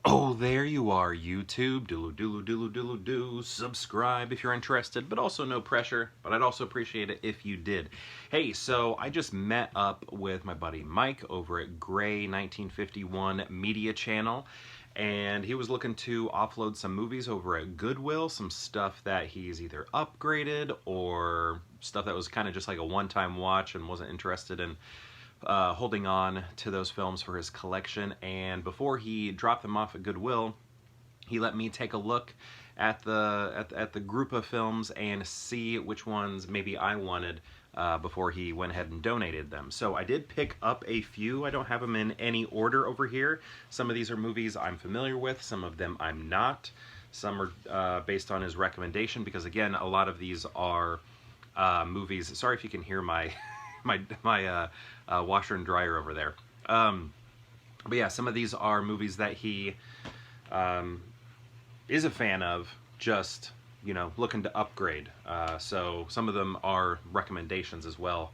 Oh, there you are, YouTube. Doodle doodle doodle doodle doo. Subscribe if you're interested, but also no pressure. But I'd also appreciate it if you did. Hey, so I just met up with my buddy Mike over at Gray 1951 Media Channel, and he was looking to offload some movies over at Goodwill, some stuff that he's either upgraded or stuff that was kind of just like a one-time watch and wasn't interested in holding on to those films for his collection. And before he dropped them off at Goodwill, he let me take a look at the group of films and see which ones maybe I wanted before he went ahead and donated them. So I did pick up a few. I don't have them in any order over here. Some of these are movies I'm familiar with, some of them I'm not. Some are based on his recommendation, because again, a lot of these are movies. Sorry if you can hear my my washer and dryer over there. But yeah, some of these are movies that he is a fan of, just, you know, looking to upgrade. So some of them are recommendations as well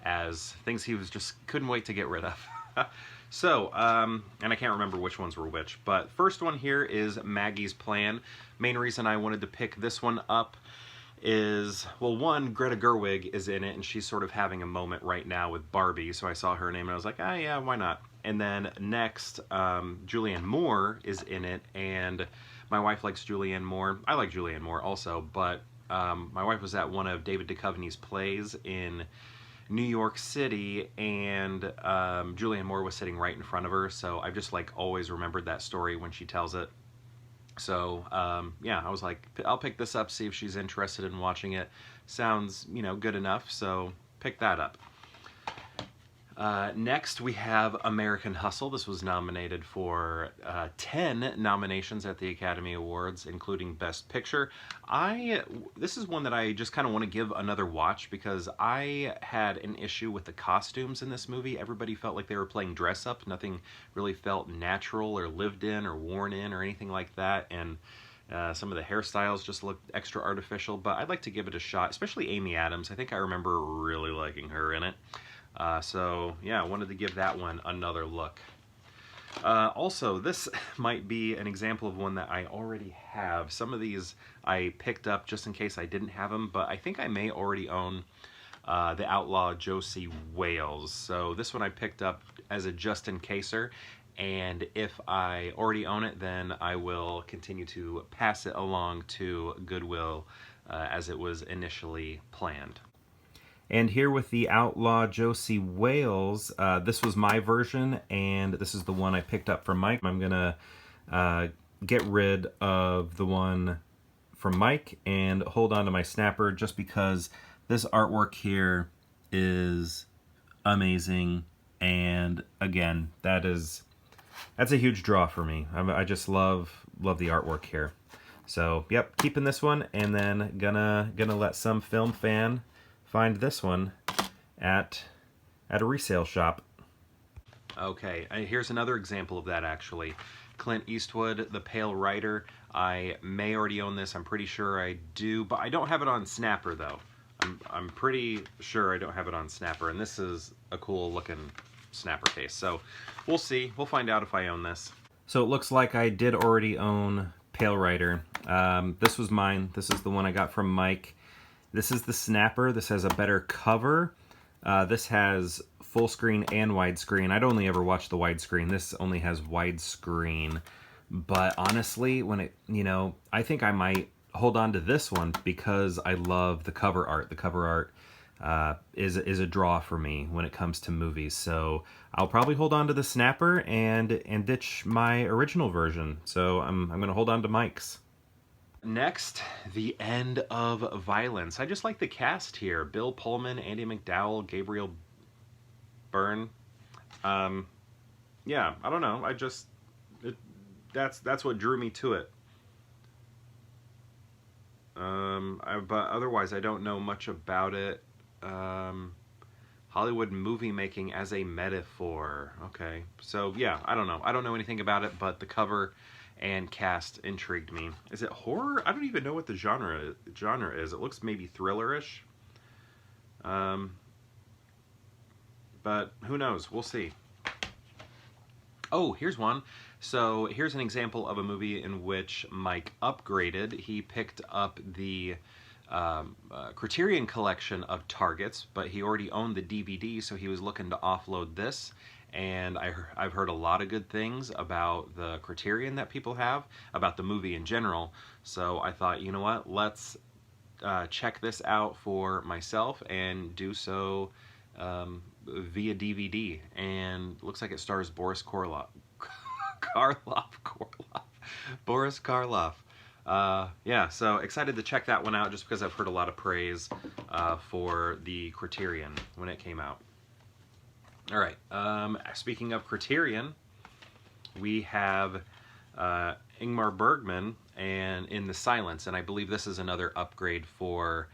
as things he was just couldn't wait to get rid of. So, and I can't remember which ones were which, but first one here is Maggie's Plan. Main reason I wanted to pick this one up is, well, one, Greta Gerwig is in it, and she's sort of having a moment right now with Barbie, so I saw her name and I was like, ah, yeah, why not? And then next, Julianne Moore is in it, and my wife likes Julianne Moore. I like Julianne Moore also, but my wife was at one of David Duchovny's plays in New York City, and Julianne Moore was sitting right in front of her, so I've just like always remembered that story when she tells it. So, yeah, I was like, I'll pick this up, see if she's interested in watching it. Sounds, you know, good enough, so pick that up. Next, we have American Hustle. This was nominated for 10 nominations at the Academy Awards, including Best Picture. This is one that I just kind of want to give another watch, because I had an issue with the costumes in this movie. Everybody felt like they were playing dress up. Nothing really felt natural or lived in or worn in or anything like that, and some of the hairstyles just looked extra artificial, but I'd like to give it a shot, especially Amy Adams. I think I remember really liking her in it. So yeah, I wanted to give that one another look. Also, this might be an example of one that I already have. Some of these I picked up just in case I didn't have them, but I think I may already own the Outlaw Josie Wales. So this one I picked up as a just-in-caser, and if I already own it, then I will continue to pass it along to Goodwill as it was initially planned. And here with the Outlaw Josie Wales, this was my version, and this is the one I picked up from Mike. I'm gonna get rid of the one from Mike and hold on to my snapper, just because this artwork here is amazing, and again, that's a huge draw for me. I just love the artwork here. So yep, keeping this one, and then gonna let some film fan find this one at a resale shop. Okay, here's another example of that, actually. Clint Eastwood, The Pale Rider. I may already own this. I'm pretty sure I do, but I don't have it on Snapper, though. I'm pretty sure I don't have it on Snapper, and this is a cool looking Snapper case. So we'll see. We'll find out if I own this. So it looks like I did already own Pale Rider. This was mine. This is the one I got from Mike. This is the Snapper. This has a better cover. This has full screen and widescreen. I'd only ever watch the widescreen. This only has widescreen. But honestly, when it, you know, I think I might hold on to this one because I love the cover art. The cover art is a draw for me when it comes to movies. So I'll probably hold on to the Snapper and ditch my original version. So I'm going to hold on to Mike's. Next, The End of Violence. I just like the cast here. Bill Pullman, Andy McDowell, Gabriel Byrne. Yeah, I don't know. That's what drew me to it. But otherwise, I don't know much about it. Hollywood movie making as a metaphor. Okay, so yeah, I don't know. I don't know anything about it, but the cover and cast intrigued me. Is it horror? I don't even know what the genre is. It looks maybe thrillerish. But who knows? We'll see. Oh, here's one. So here's an example of a movie in which Mike upgraded. He picked up the Criterion collection of Targets, but he already owned the DVD, so he was looking to offload this. And I've heard a lot of good things about the Criterion that people have, about the movie in general. So I thought, you know what, let's check this out for myself and do so via DVD. And looks like it stars Boris Karloff. Boris Karloff. Yeah, so excited to check that one out just because I've heard a lot of praise for the Criterion when it came out. All right, speaking of Criterion, we have Ingmar Bergman and In the Silence, and I believe this is another upgrade for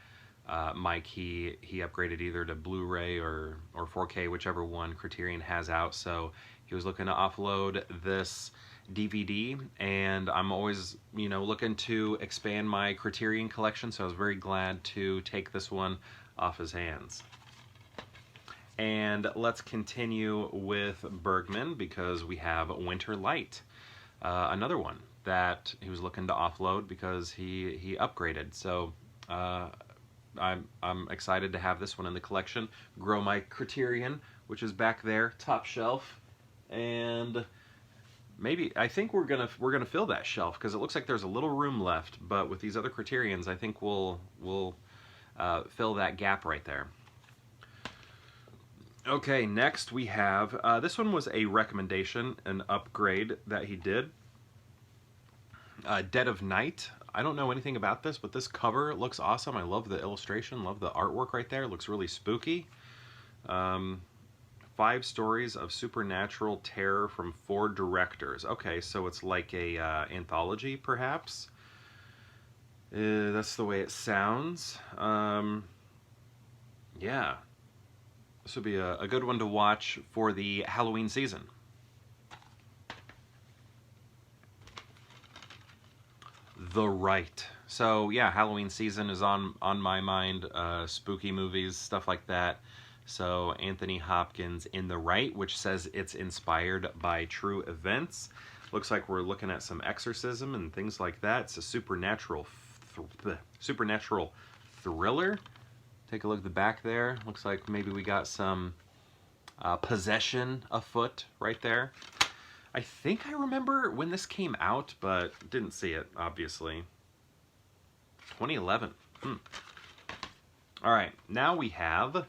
Mike. He upgraded either to Blu-ray or 4K, whichever one Criterion has out, so he was looking to offload this DVD, and I'm always, you know, looking to expand my Criterion collection, so I was very glad to take this one off his hands. And let's continue with Bergman because we have Winter Light, another one that he was looking to offload because he upgraded. So I'm excited to have this one in the collection. Grow my Criterion, which is back there, top shelf, and maybe I think we're gonna fill that shelf because it looks like there's a little room left. But with these other Criterions, I think we'll fill that gap right there. Okay, next we have, this one was a recommendation, an upgrade that he did. Dead of Night. I don't know anything about this, but this cover looks awesome. I love the illustration, love the artwork right there. It looks really spooky. 5 stories of supernatural terror from 4 directors. Okay, so it's like a anthology, perhaps. That's the way it sounds. Yeah. This would be a good one to watch for the Halloween season. The Right. So yeah, Halloween season is on my mind. Spooky movies, stuff like that. So Anthony Hopkins in The Right, which says it's inspired by true events. Looks like we're looking at some exorcism and things like that. It's a supernatural thriller. Take a look at the back there. Looks like maybe we got some possession afoot right there. I think I remember when this came out, but didn't see it, obviously. 2011. All right, now we have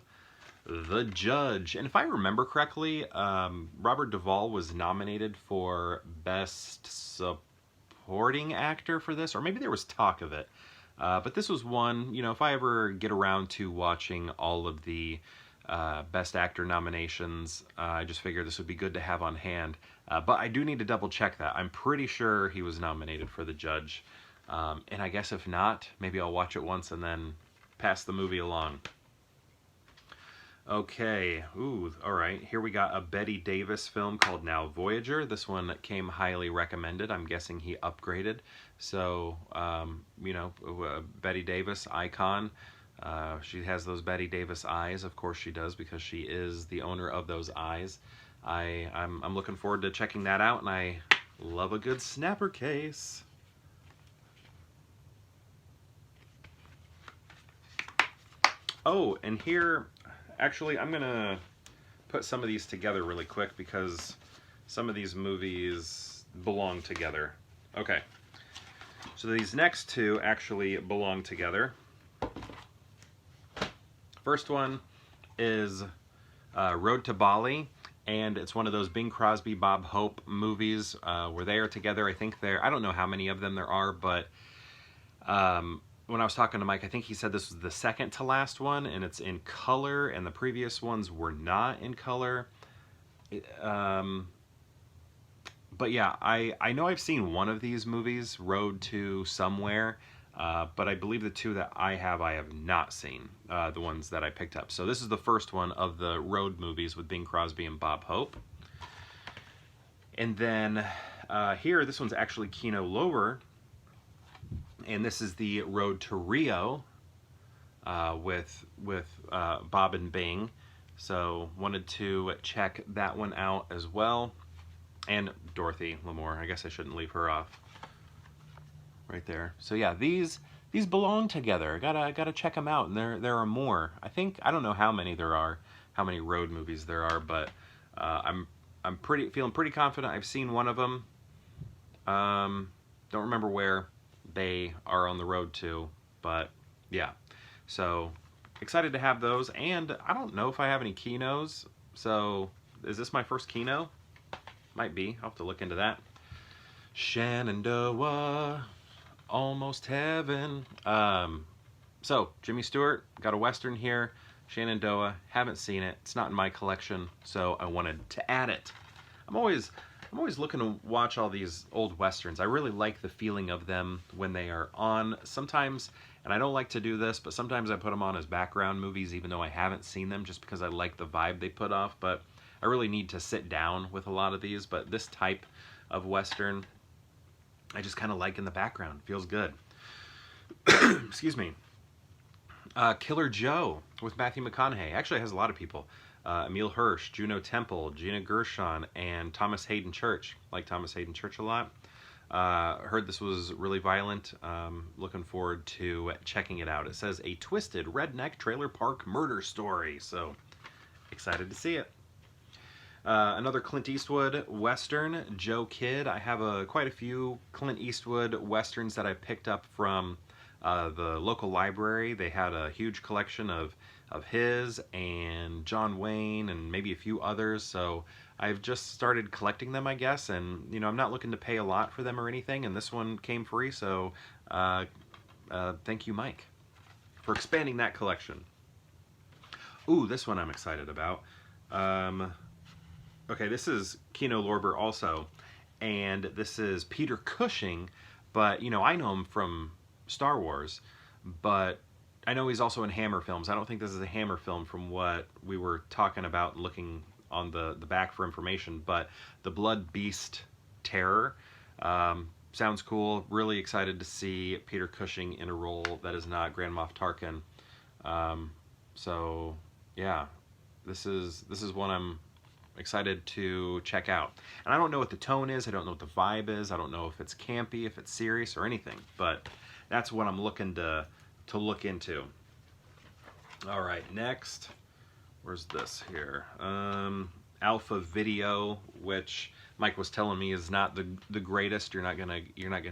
The Judge. And if I remember correctly, Robert Duvall was nominated for Best Supporting Actor for this, or maybe there was talk of it. But this was one, you know, if I ever get around to watching all of the Best Actor nominations, I just figured this would be good to have on hand. But I do need to double check that. I'm pretty sure he was nominated for The Judge. And I guess if not, maybe I'll watch it once and then pass the movie along. Okay, ooh, all right. Here we got a Bette Davis film called Now Voyager. This one came highly recommended. I'm guessing he upgraded. So, you know, Bette Davis, icon. She has those Bette Davis eyes. Of course she does, because she is the owner of those eyes. I'm looking forward to checking that out, and I love a good snapper case. Oh, and here, actually, I'm going to put some of these together really quick because some of these movies belong together. Okay, so these next two actually belong together. First one is Road to Bali, and it's one of those Bing Crosby, Bob Hope movies where they are together. I think I don't know how many of them there are, but when I was talking to Mike, I think he said this was the second to last one, and it's in color, and the previous ones were not in color. But yeah, I know I've seen one of these movies, Road to Somewhere, but I believe the two that I have not seen, the ones that I picked up. So this is the first one of the road movies with Bing Crosby and Bob Hope. And then here, this one's actually Kino Lorber, and this is the Road to Rio with Bob and Bing. So wanted to check that one out as well. And Dorothy Lamour. I guess I shouldn't leave her off. Right there. So yeah, these belong together. Gotta check them out. And there are more. I don't know how many there are, how many road movies there are, but I'm feeling pretty confident. I've seen one of them. Don't remember where they are on the road to, but yeah. So excited to have those, and I don't know if I have any Kinos. So is this my first Kino? Might be. I'll have to look into that. Shenandoah, almost heaven. So Jimmy Stewart, got a Western here. Shenandoah, haven't seen it. It's not in my collection, so I wanted to add it. I'm always looking to watch all these old Westerns. I really like the feeling of them when they are on. Sometimes, and I don't like to do this, but sometimes I put them on as background movies even though I haven't seen them, just because I like the vibe they put off. But I really need to sit down with a lot of these. But this type of Western, I just kind of like in the background. Feels good. Excuse me. Killer Joe with Matthew McConaughey. Actually, it has a lot of people. Emile Hirsch, Juno Temple, Gina Gershon, and Thomas Hayden Church. Like Thomas Hayden Church a lot. Heard this was really violent. Looking forward to checking it out. It says a twisted redneck trailer park murder story. So excited to see it. Another Clint Eastwood Western, Joe Kidd. I have quite a few Clint Eastwood Westerns that I picked up from the local library. They had a huge collection of his and John Wayne and maybe a few others. So I've just started collecting them, I guess. And, you know, I'm not looking to pay a lot for them or anything. And this one came free. So thank you, Mike, for expanding that collection. Ooh, this one I'm excited about. Okay, this is Kino Lorber also, and this is Peter Cushing, but, you know, I know him from Star Wars, but I know he's also in Hammer films. I don't think this is a Hammer film from what we were talking about looking on the back for information, but The Blood Beast Terror sounds cool. Really excited to see Peter Cushing in a role that is not Grand Moff Tarkin. So, yeah, this is one I'm excited to check out. And I don't know what the tone is, I don't know what the vibe is, I don't know if it's campy, if it's serious or anything, but that's what I'm looking to look into. All right, next, where's this here? Alpha Video, which Mike was telling me is not the greatest. You're not gonna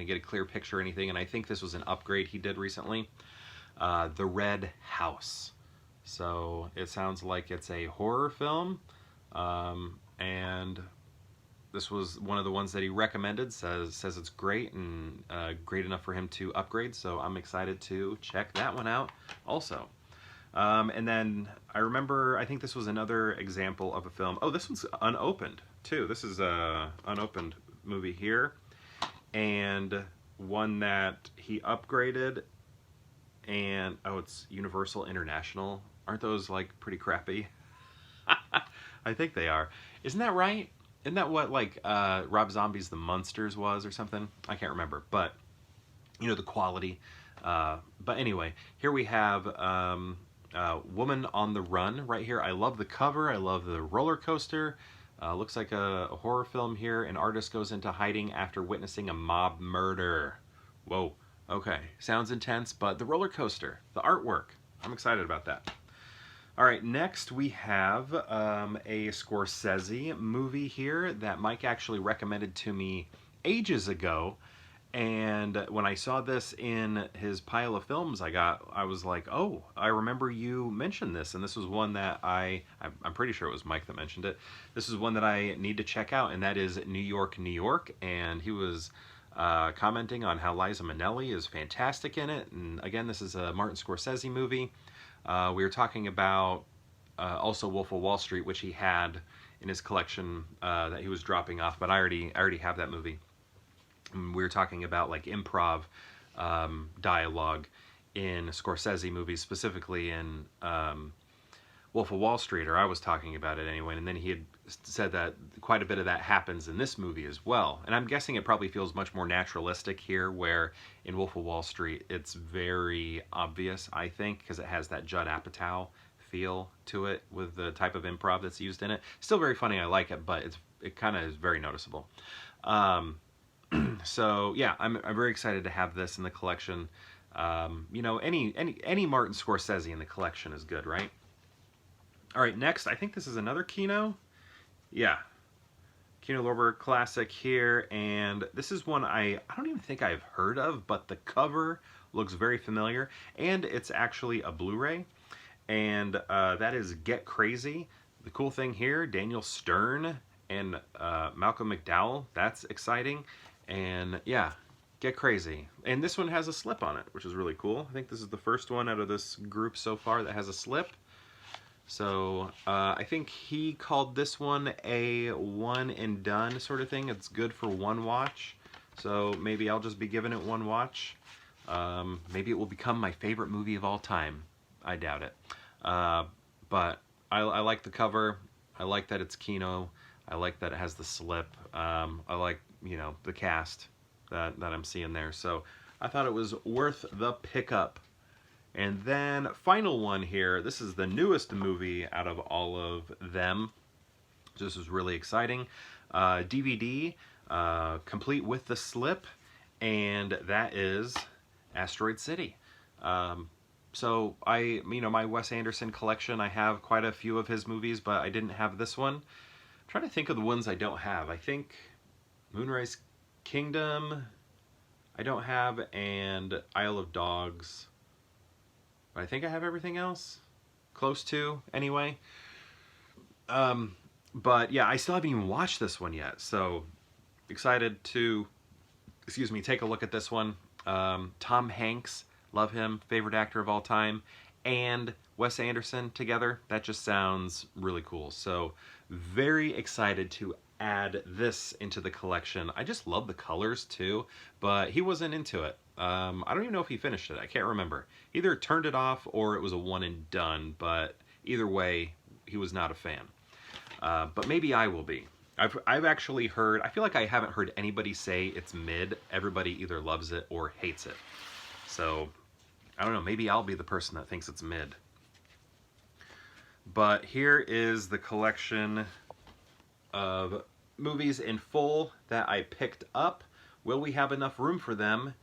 get a clear picture or anything, and I think this was an upgrade he did recently. The Red House. So it sounds like it's a horror film. And this was one of the ones that he recommended, says it's great and great enough for him to upgrade, so I'm excited to check that one out also. And then I think this was another example of a film. Oh, this one's unopened too. This is a unopened movie here, and one that he upgraded, and oh, it's Universal International. Aren't those like pretty crappy? I think they are. Isn't that right? Isn't that what like Rob Zombie's The Munsters was or something? I can't remember, but you know, the quality. But anyway, here we have Woman on the Run right here. I love the cover. I love the roller coaster. Looks like a horror film here. An artist goes into hiding after witnessing a mob murder. Whoa. Okay. Sounds intense, but the roller coaster, the artwork. I'm excited about that. All right, next we have a Scorsese movie here that Mike actually recommended to me ages ago, and when I saw this in his pile of films I was like, oh, I remember you mentioned this, and this was one that I'm pretty sure it was Mike that mentioned it. This is one that I need to check out, and that is New York, New York, and he was commenting on how Liza Minnelli is fantastic in it, and again, this is a Martin Scorsese movie. We were talking about also Wolf of Wall Street, which he had in his collection that he was dropping off, but I already have that movie. And we were talking about like improv dialogue in Scorsese movies, specifically in Wolf of Wall Street, or I was talking about it anyway, and then he had said that quite a bit of that happens in this movie as well. And I'm guessing it probably feels much more naturalistic here, where in Wolf of Wall Street it's very obvious, I think, because it has that Judd Apatow feel to it with the type of improv that's used in it. Still very funny, I like it, but it kind of is very noticeable. So yeah, I'm very excited to have this in the collection. You know, any Martin Scorsese in the collection is good, right? All right, next, I think this is another Kino. Yeah, Kino Lorber classic here, and this is one I don't even think I've heard of, but the cover looks very familiar, and it's actually a Blu-ray, and that is Get Crazy. The cool thing here, Daniel Stern and Malcolm McDowell, that's exciting, and yeah, Get Crazy. And this one has a slip on it, which is really cool. I think this is the first one out of this group so far that has a slip. So I think he called this one a one and done sort of thing. It's good for one watch. So maybe I'll just be giving it one watch. Maybe it will become my favorite movie of all time. I doubt it. But I like the cover. I like that it's Kino. I like that it has the slip. I like, you know, the cast that I'm seeing there. So I thought it was worth the pickup. And then final one here, this is the newest movie out of all of them. This is really exciting. DVD, complete with the slip, and that is Asteroid City. So you know, my Wes Anderson collection, I have quite a few of his movies, but I didn't have this one. I'm trying to think of the ones I don't have. I think Moonrise Kingdom, I don't have, and Isle of Dogs. I think I have everything else, close to, anyway. But yeah, I still haven't even watched this one yet, so excited to, excuse me, take a look at this one. Tom Hanks, love him, favorite actor of all time, and Wes Anderson together, that just sounds really cool. So very excited to add this into the collection. I just love the colors too, but he wasn't into it. I don't even know if he finished it. I can't remember. Either turned it off or it was a one and done, but either way, he was not a fan. But maybe I will be. I've actually heard, I feel like I haven't heard anybody say it's mid. Everybody either loves it or hates it. So, I don't know, maybe I'll be the person that thinks it's mid. But here is the collection of movies in full that I picked up. Will we have enough room for them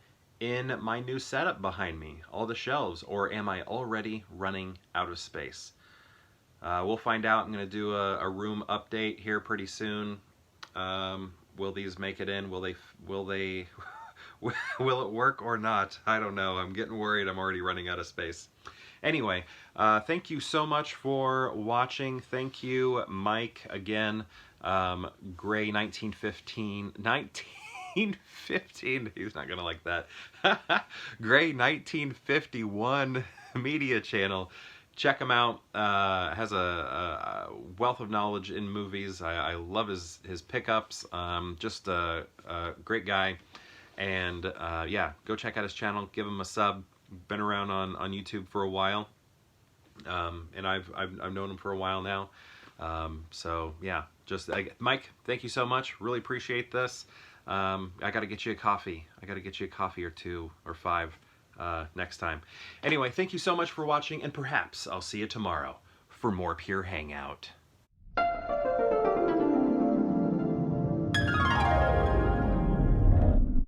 in my new setup behind me, all the shelves, or am I already running out of space? We'll find out. I'm going to do a room update here pretty soon. Will these make it in? Will they will it work or not? I don't know. I'm getting worried. I'm already running out of space. Anyway, thank you so much for watching. Thank you, Mike, again. Gray 1915. 1915. He's not going to like that. Gray 1951 media channel. Check him out. Has a wealth of knowledge in movies. I love his pickups. Just a great guy. And yeah, go check out his channel. Give him a sub. Been around on YouTube for a while. And I've known him for a while now. So yeah, just Mike, thank you so much. Really appreciate this. I got to get you a coffee. I got to get you a coffee or 2 or 5 next time. Anyway, thank you so much for watching, and perhaps I'll see you tomorrow for more Pure Hangout.